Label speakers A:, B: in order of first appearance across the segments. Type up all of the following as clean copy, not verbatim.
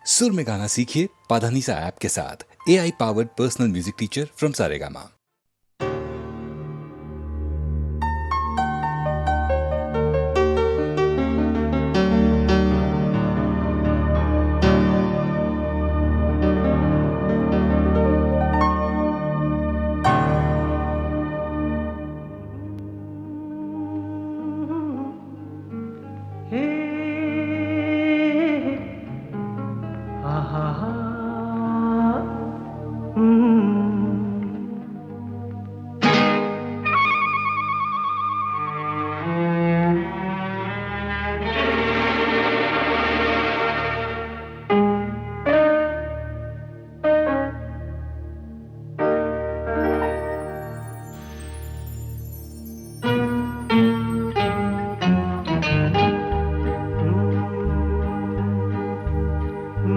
A: सुर में गाना सीखिए पाधानीसा ऐप के साथ। AI powered personal music teacher from Saregama.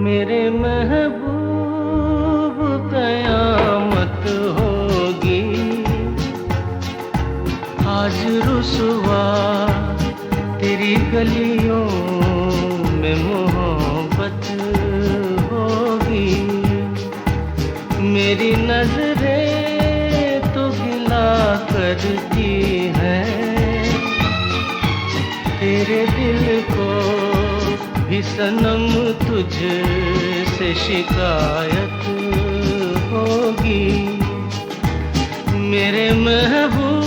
B: मेरे महबूब कयामत होगी, आज रुसवा तेरी गलियों में मोहब्बत होगी। मेरी नजरें तो गिला करती हैं, तेरे दिल को भी सनम तुझसे शिकायत होगी। मेरे महबूब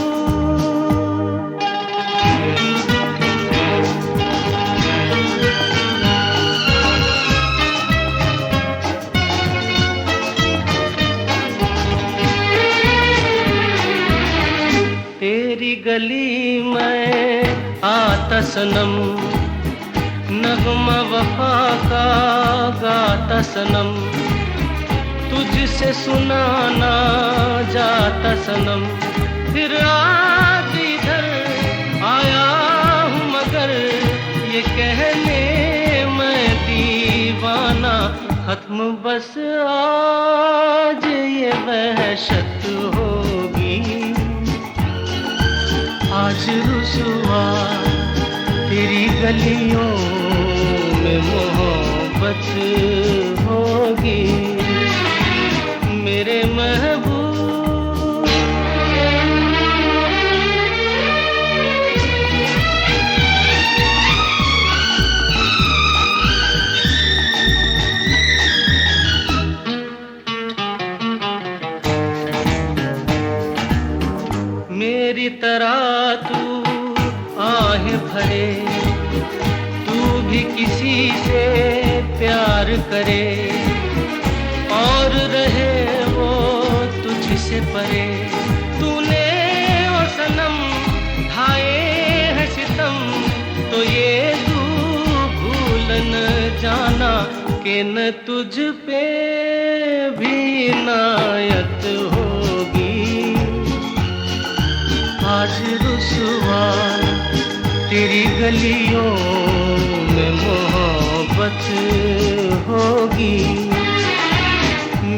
B: तेरी गली में आता सनम, नगमा वफा का गाता सनम, तुझसे सुनाना जाता सनम। फिर आज इधर आया हूँ मगर ये कहने मैं दीवाना, खत्म बस आज ये वहशत होगी। आज रुसवा तेरी गलियों में मोहब्बत होगी। मेरे महबूब मेरी तरह तू आहें भरे, तू भी किसी से प्यार करे और रहे वो तुझसे परे। तूने ओ सनम ढाए हैं सितम, तो ये तू भूल न जाना कि न तुझ पे भी इनायत होगी। आज रुसवा तेरी गलियों में मोहब्बत होगी।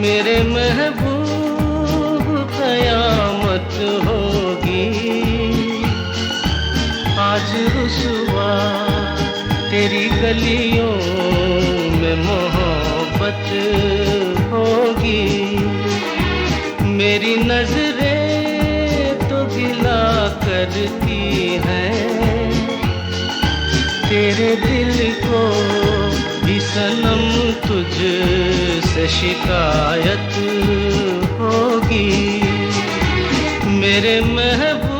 B: मेरे महबूब कयामत होगी। आज रुसवा तेरी गलियों में मोहब्बत होगी। मेरी नजरें तो गिला करती हैं, तेरे दिल को भी सनम तुझसे शिकायत होगी। मेरे महबूब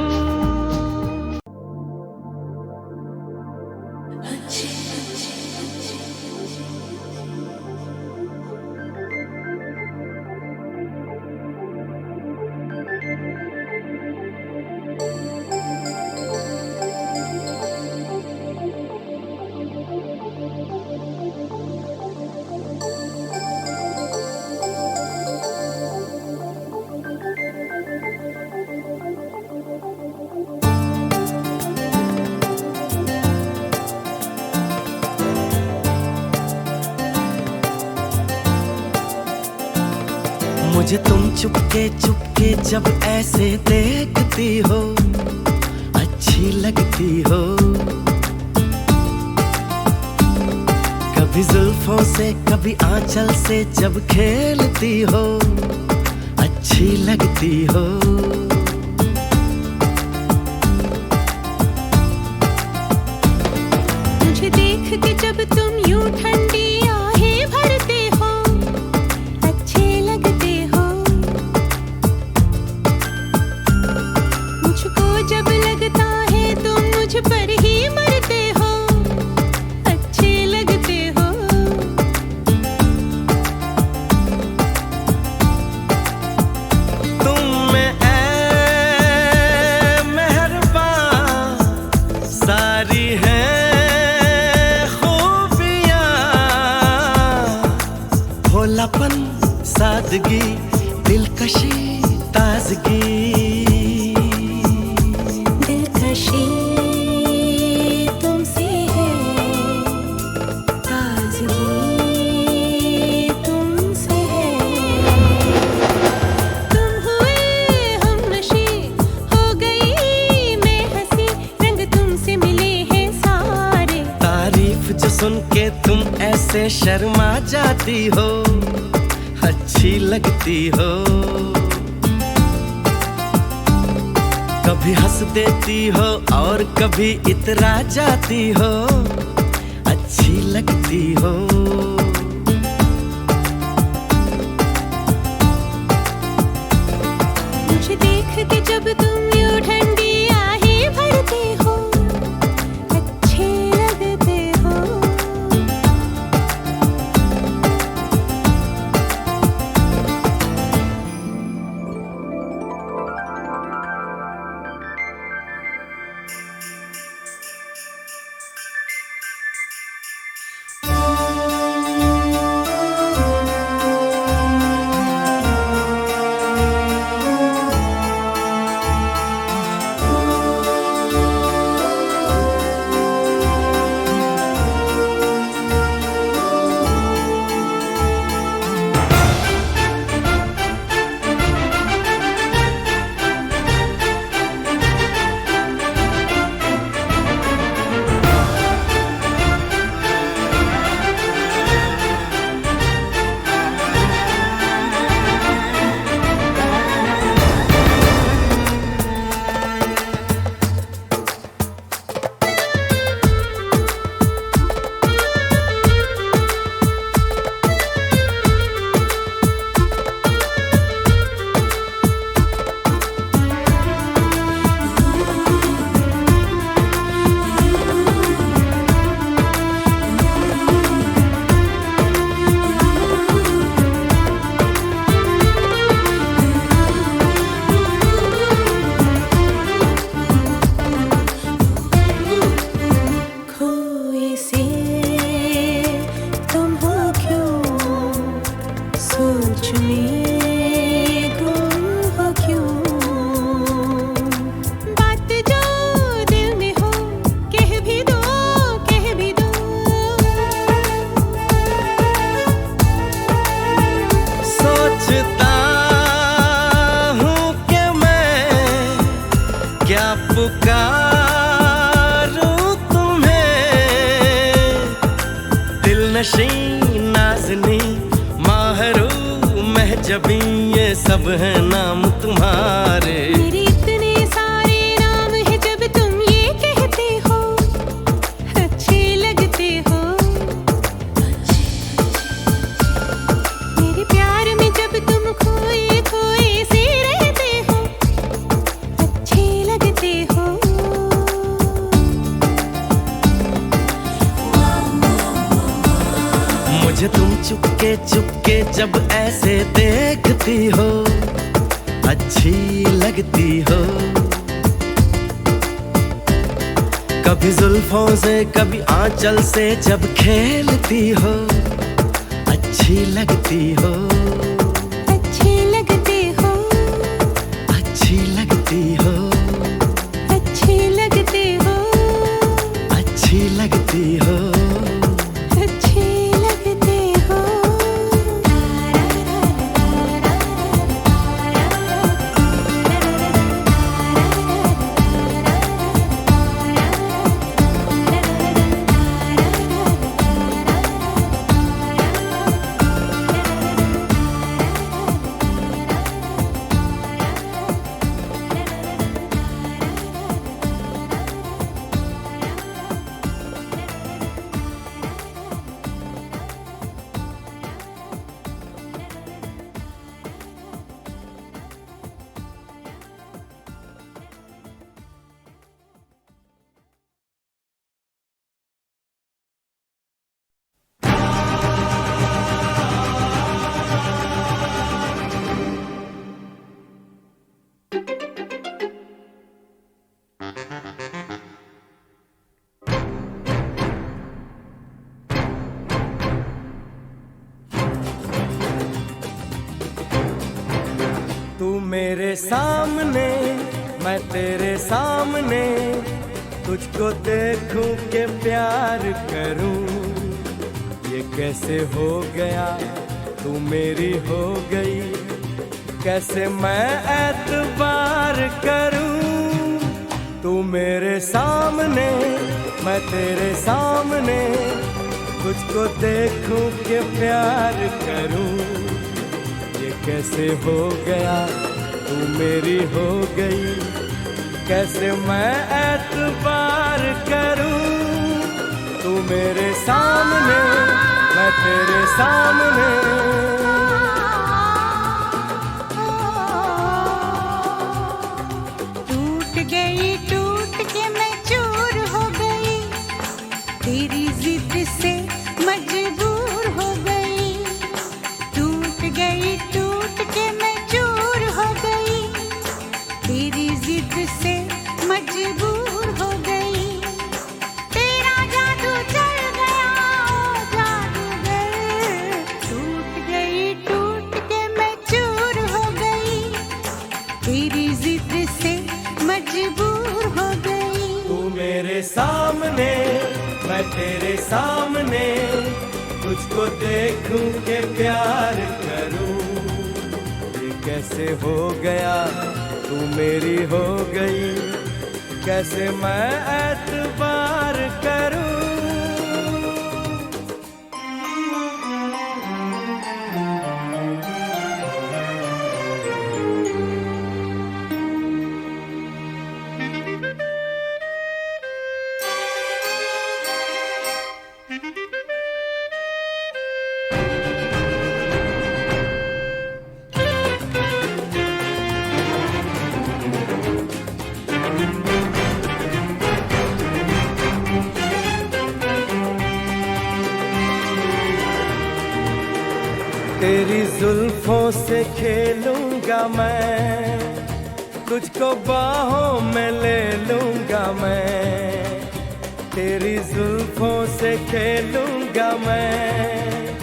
C: मुझे तुम चुपके चुपके जब ऐसे देखती हो, अच्छी लगती हो। कभी जुल्फों से कभी आंचल से जब खेलती हो अच्छी लगती हो।
D: मुझे देख के जब तुम यूं ठंडी आहें भरते हो अच्छे लगते हो। मुझको जब लगता है तुम मुझ पर ही मरते हो अच्छे लगते हो।
C: तुम में ऐ मेहरबान सारी है भोलापन सादगी दिलकशी ताजगी।
D: दिलकशी तुमसे है ताजगी तुमसे है। तुम हुए हमनशी हो गई मैं हंसी रंग तुमसे मिले हैं सारे।
C: तारीफ जो सुन के तुम ऐसे शर्मा जाती हो अच्छी लगती हो। कभी हंस देती हो और कभी इतरा जाती हो अच्छी लगती हो।
D: मुझे देख के जब तुम यूं ठंडी आहें भरते हो अच्छे लगते हो।
C: पुकारूं तुम्हें दिलनशी नाज़नी माहरू महजबी ये सब है नाम तुम्हारे।
D: मेरे इतने सारे नाम है जब तुम ये कहते हो अच्छे लगते हो। मेरे प्यार में जब तुम खोए खोए से रहते हो अच्छे लगते हो।
C: मुझे तुम चुपके चुपके जब ऐसे देखती हो अच्छी लगती हो। कभी जुल्फों से कभी आंचल से जब खेलती हो अच्छी लगती हो।
D: अच्छे लगते हो
C: अच्छी लगती हो।
D: अच्छे लगते हो
C: अच्छी लगती हो।
D: अच्छे लगते हो।
C: मेरे सामने, मैं तेरे सामने, तुझको देखूं के प्यार करूं। ये कैसे हो गया, तू मेरी हो गई, कैसे मैं एतबार करूं। तू मेरे सामने, मैं तेरे सामने, तुझको देखूं के प्यार करूं। ये कैसे हो गया, तू मेरी हो गई, कैसे मैं एतबार करूं। तू मेरे सामने, मैं तेरे सामने।
D: टूट के मैं चूर हो गई, तेरी जिद से मजबूर हो गई। टूट के मैं चूर हो गई, तेरी जिद से मजबूर हो गई। तेरा जादू चल गया ओ जादूगर। टूट के मैं चूर हो गई, तेरी जिद से मजबूर हो गई।
C: तू मेरे सामने, मैं तेरे सामने, तुझको देखूं के प्यार करूं। ये कैसे हो गया, तू मेरी हो गई, कैसे मैं एतबार करूं। तेरी जुल्फों से खेलूंगा मैं, तुझको बाहों में ले लूंगा मैं। तेरी जुल्फों से खेलूंगा मैं,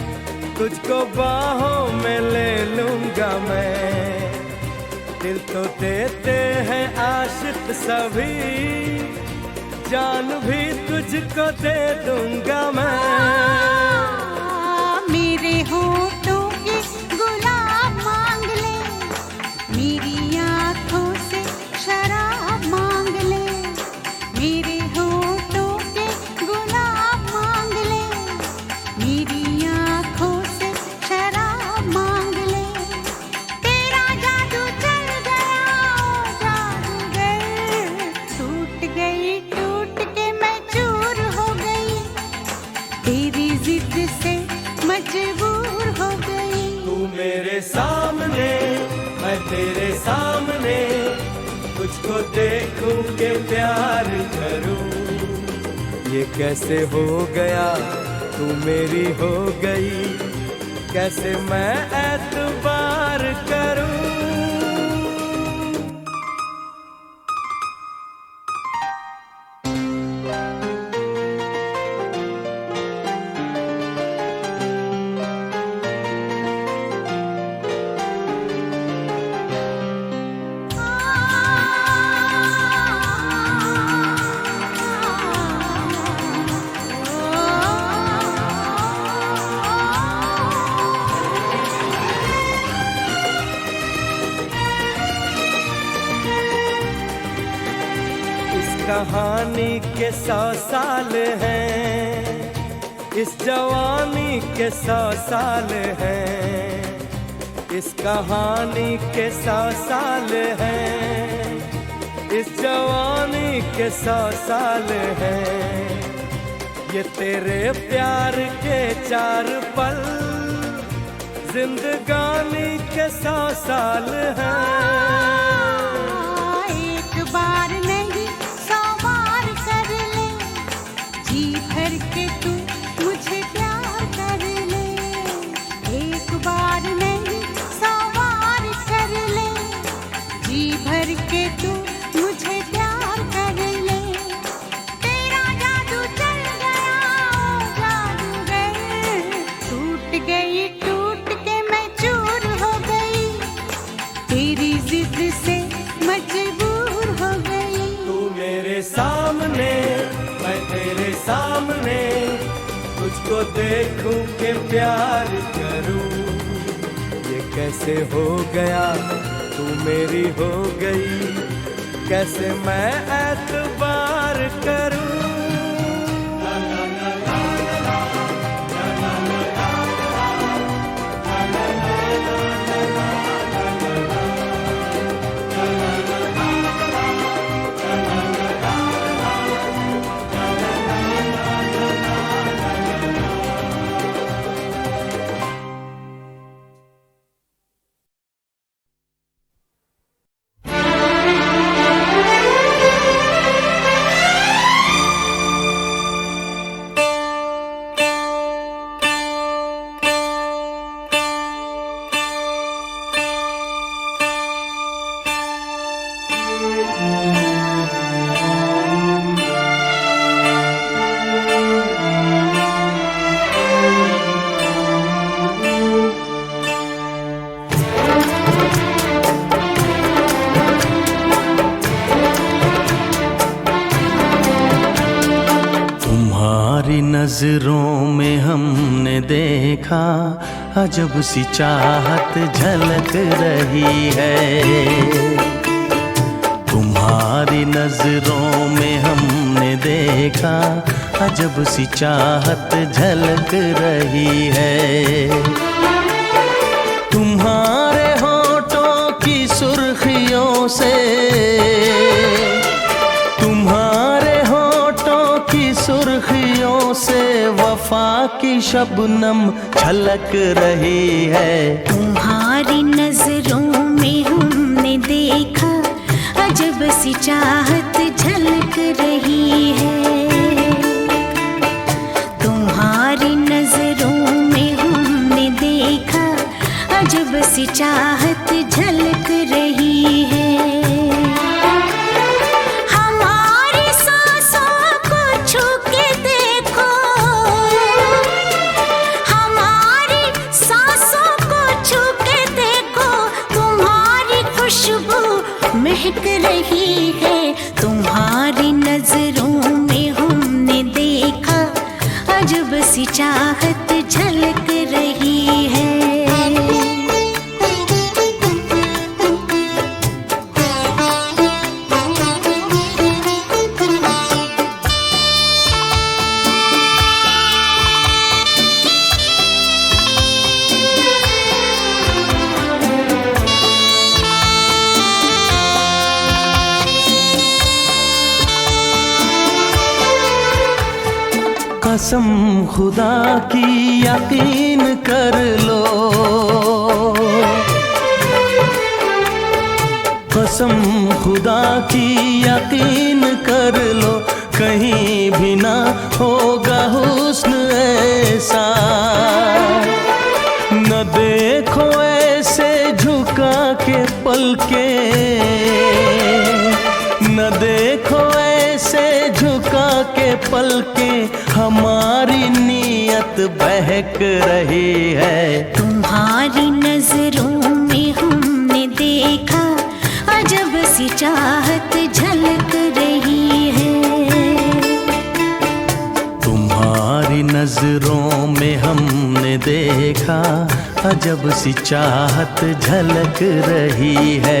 C: तुझको बाहों में ले लूंगा मैं। दिल तो देते हैं आशिक सभी, जान भी तुझको दे दूंगा मैं।
D: मेरे होठों के गुलाब मांग ले, मेरी आँखों से शराब मांग ले। मेरे होठों के गुलाब मांग ले, मेरी आँखों से शराब मांग ले। तेरा जादू चल गया ओ जादूगर। टूट के मैं चूर हो गई, तेरी जिद से मजबूर हो गई।
C: तू मेरे सामने, मैं तेरे सामने, तुझको देखूं के प्यार करूं। ये कैसे हो गया, तू मेरी हो गई, कैसे मैं एतबार करूं। कहानी के 100 साल हैं, इस जवानी के 100 साल हैं। इस कहानी के 100 साल हैं, इस जवानी के 100 साल हैं। ये तेरे प्यार के 4 पल, जिंदगानी के 100 साल हैं।
D: एक बार नहीं 100 बार कर ले, जी भर के तू मुझे प्यार कर ले। एक बार नहीं 100 बार कर ले, जी भर के तू मुझे प्यार कर ले। तेरा जादू चल गया ओ जादूगर। टूट के मैं चूर हो गई, तेरी जिद
C: सामने, तुझको देखूं के प्यार करूं। ये कैसे हो गया, तू मेरी हो गई, कैसे मैं एतबार करूं।
E: नजरों में हमने देखा अजब सी चाहत झलक रही है। तुम्हारी नजरों में हमने देखा अजब सी चाहत झलक रही है। तुम्हारे होठों की सुर्खियों से, तुम्हारे होठों की सुर्खियों से वफा की शबनम छलक रही है।
D: तुम्हारी नजरों में हमने देखा अजब सी चाहत झलक रही है। तुम्हारी नजरों में हमने देखा अजब सी चाहत झलक रही है। हमारी सांसों को छू के देखो, हमारी सांसों को छू के देखो, तुम्हारी खुशबू महक रही है। तुम्हारी नजरों में हमने देखा अजब सी चाहत झलक रही है।
E: कसम खुदा की यकीन कर लो, कसम खुदा की यकीन कर लो, कहीं भी ना होगा हुस्न ऐसा। न देखो ऐसे झुका के पलके, न देखो ऐसे झुका के पलके, हमारी नीयत बहक रही है।
D: तुम्हारी नजरों में हमने देखा अजब सी चाहत झलक रही है।
E: तुम्हारी नजरों में हमने देखा अजब सी चाहत झलक रही है।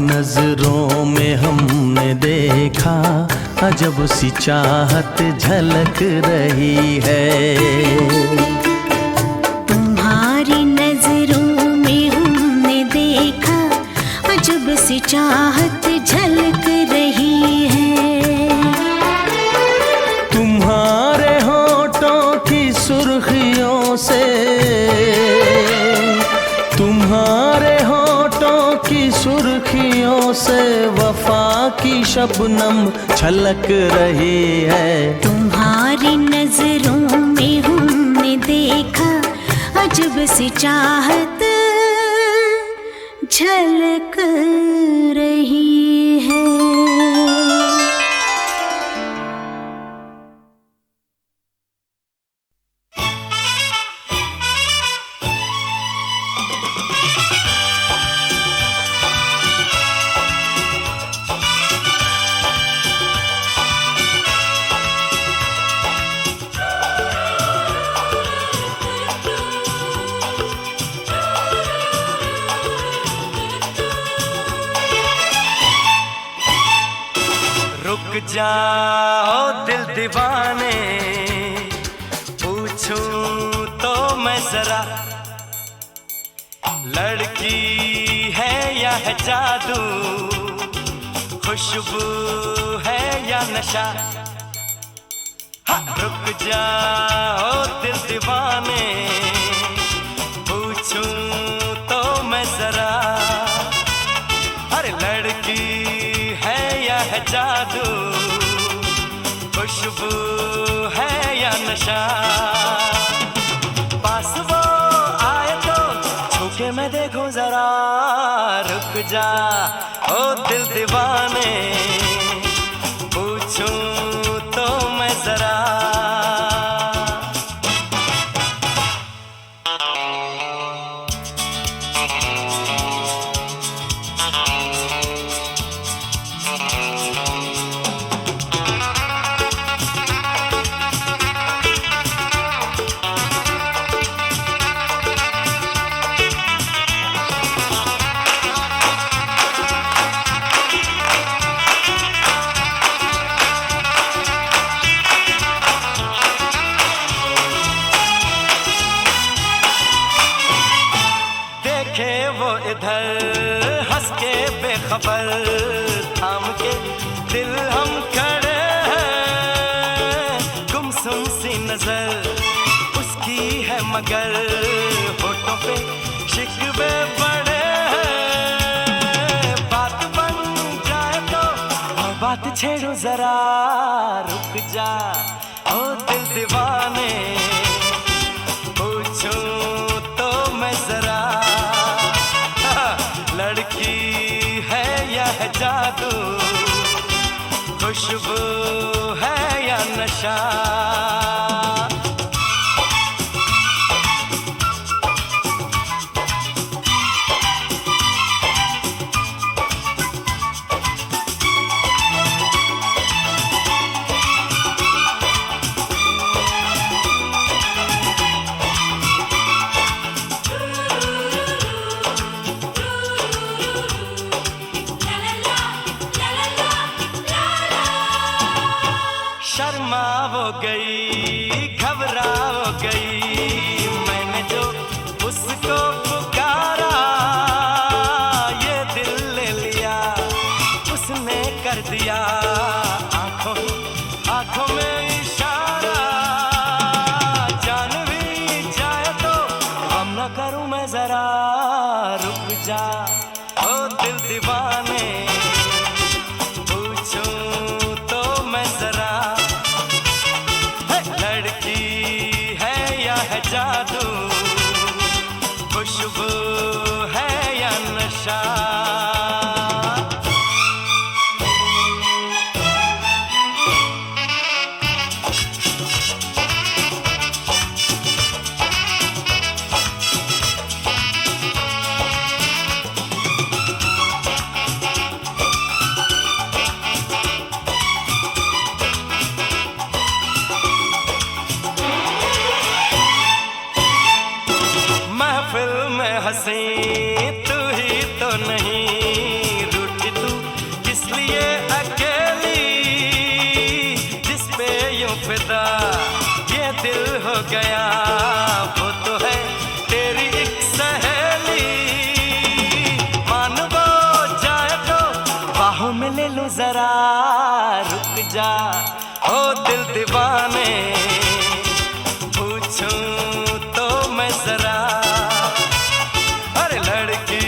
E: नजरों में हमने देखा अजब सी चाहत झलक रही है।
D: अजब सी चाहत झलक रही है।
E: तुम्हारे होठों की सुर्खियों से, तुम्हारे होठों की सुर्खियों से वफा की शबनम छलक रही है।
D: तुम्हारी नजरों में हमने देखा अजब सी चाहत झलक रही है।
C: रुक जाओ दिल दीवाने, पूछूं तो मैं जरा, लड़की है या है जादू, खुशबू है या नशा। हाँ, रुक जाओ दिल दीवाने, पूछूं तो मैं जरा, अरे लड़की है या है जादू, खुशबू है या नशा। पास वो आए तो छूके मैं देखूं जरा, रुक जा ओ दिल दीवाने, पूछूं तो मैं जरा। देखे वो इधर हंस के बेखबर, थाम के दिल हम खड़े हैं, गुमसुम सी नजर उसकी है मगर होठों पे शिकवे बड़े हैं। बात बन जाए तो और बात छेड़ो जरा, रुक जा ओ दिल दीवाने, पूछूं तो मैं जरा, लड़की है या है जादू, खुशबू है या नशा। शर्मा वो गई, घबरा वो गई, मैंने जो उसको पुकारा, ये दिल ले लिया उसने कर दिया, आंखों आंखों में इशारा। जान भी जाए तो हम न करूं मैं जरा, रुक जा ओ दिल दीवाने, पूछूं तो मैं जरा, लड़की है या है जादू, खुशबू है या नशा। जरा रुक जा, ओ दिल दीवाने पूछूं तो मैं जरा, अरे लड़की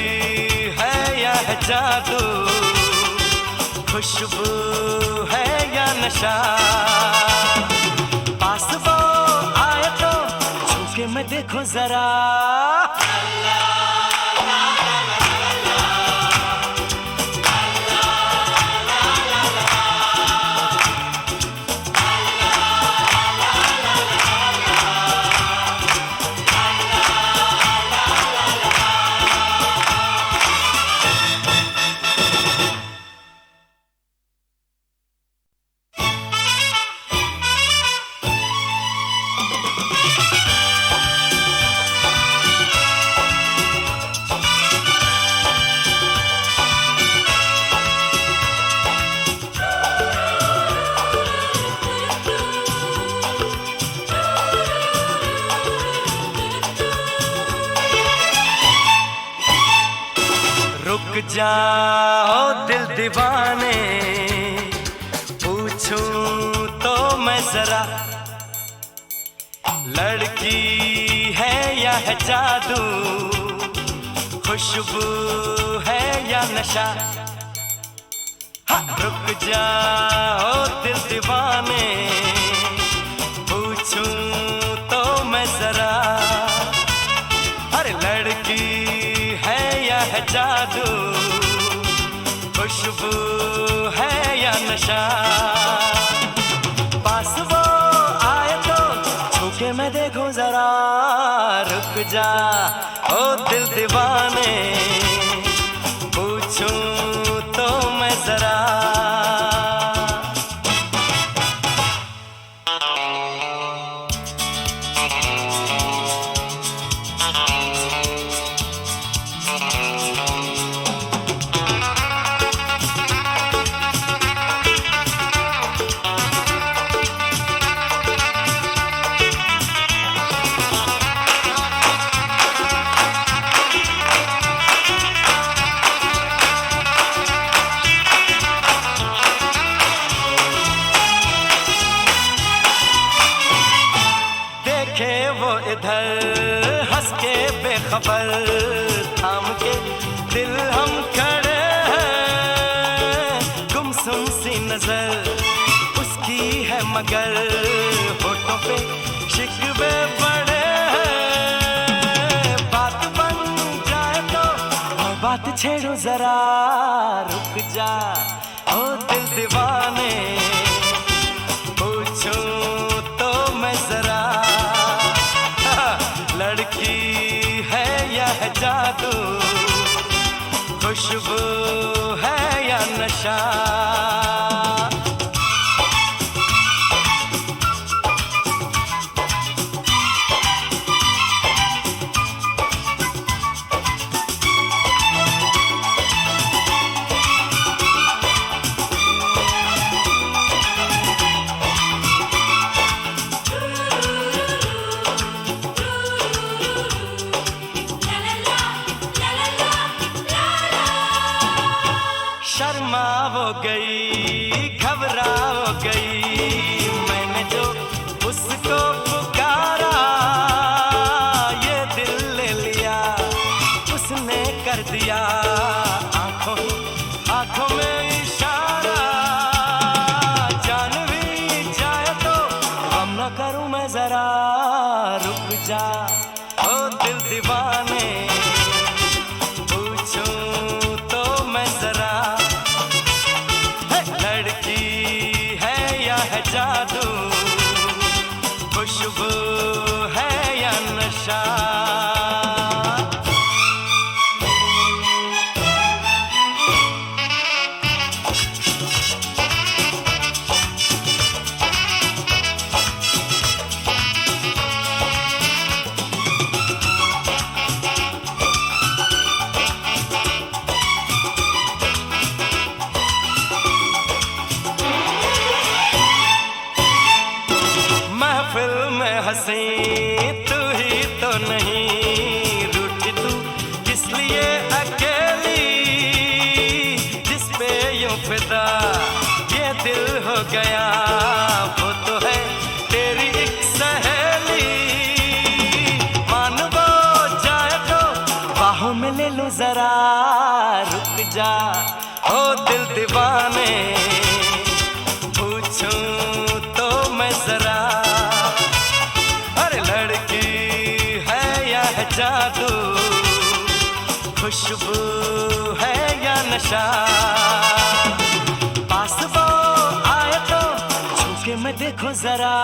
C: है या है जादू, खुशबू है या नशा, पास वो आए तो छूके मैं देखो जरा। रुक जाओ दिल दीवाने पूछूं तो मैं जरा, लड़की है या है जादू, खुशबू है या नशा, हाँ रुक जाओ दिल दीवाने पूछूं तो मैं जरा, अरे लड़की है या है जादू, खुशबू है या नशा, पास वो आए तो छूके मैं देखूं जरा, रुक जा ओ दिल दीवाने पूछूं तो मैं जरा। देखे वो इधर हंस के बेखबर, थाम के दिल हम खड़े हैं, गुमसुम सी नजर उसकी है मगर होठों पे शिकवे पड़े हैं, बात बन जाए तो और बात छेड़ो जरा, रुक जा ओ दिल दीवाने पूछूं तो मैं जरा, लड़की है या है जादू, खुशबू है या नशा। शर्मा हो गई घबरा हो गई, मैंने जो उसको पुकारा, ये दिल ले लिया उसने कर दिया, आंखों आंखों में इशारा, जान भी जाए तो हम न करूं मैं जरा, रुक जा ओ दिल दीवाने पूछूं तो मैं जरा, गया वो तो है तेरी एक सहेली। मान वो जाए तो बाहों में ले लो जरा, रुक जा ओ दिल दीवाने, पूछूं तो मैं जरा, अरे लड़की है या है जादू, खुशबू है या नशा। पास वो आए तो छू के मैं देखो जरा।